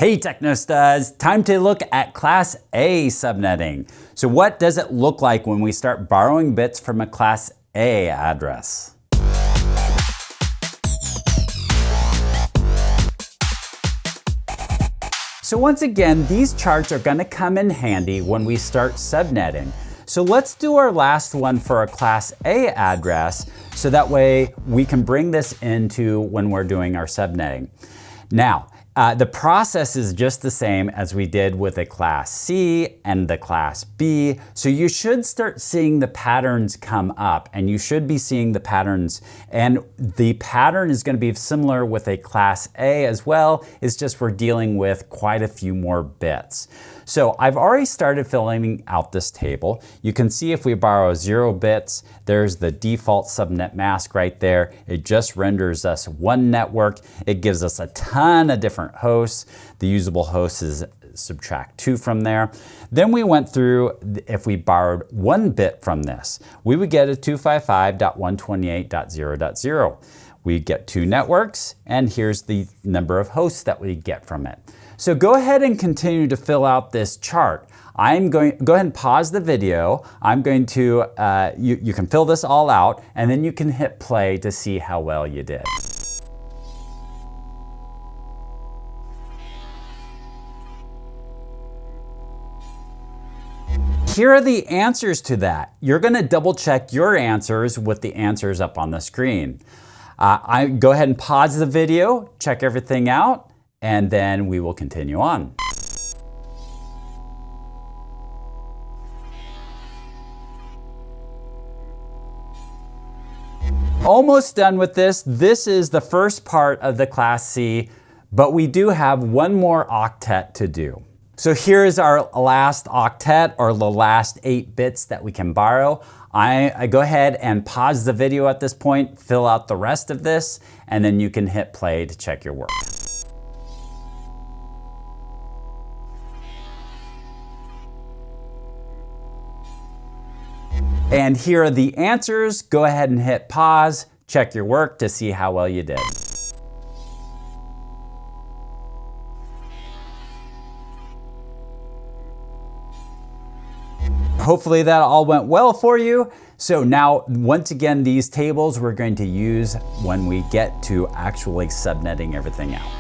Hey Technostas, time to look at Class A subnetting. So what does it look like when we start borrowing bits from a Class A address? So once again, these charts are going to come in handy when we start subnetting. So let's do our last one for a Class A address so that way we can bring this into when we're doing our subnetting. Now, the process is just the same as we did with a Class C and the Class B. So you should start seeing the patterns come up, and you should be seeing the patterns. And the pattern is going to be similar with a Class A as well. It's just we're dealing with quite a few more bits. So I've already started filling out this table. You can see if we borrow 0 bits, there's the default subnet mask right there. It just renders us one network. It gives us a ton of different hosts. The usable host is subtract 2 from there. Then we went through, if we borrowed 1 bit from this, we would get a 255.128.0.0. We get 2 networks, and here's the number of hosts that we get from it. So go ahead and continue to fill out this chart. Go ahead and pause the video. I'm going to, you can fill this all out, and then you can hit play to see how well you did. Here are the answers to that. You're going to double check your answers with the answers up on the screen. Go ahead and pause the video, check everything out, and then we will continue on. Almost done with this. This is the first part of the Class C, but we do have one more octet to do. So here's our last octet, or the last 8 bits that we can borrow. I go ahead and pause the video at this point, fill out the rest of this, and then you can hit play to check your work. And here are the answers. Go ahead and hit pause, check your work to see how well you did. Hopefully that all went well for you. So now, once again, these tables we're going to use when we get to actually subnetting everything out.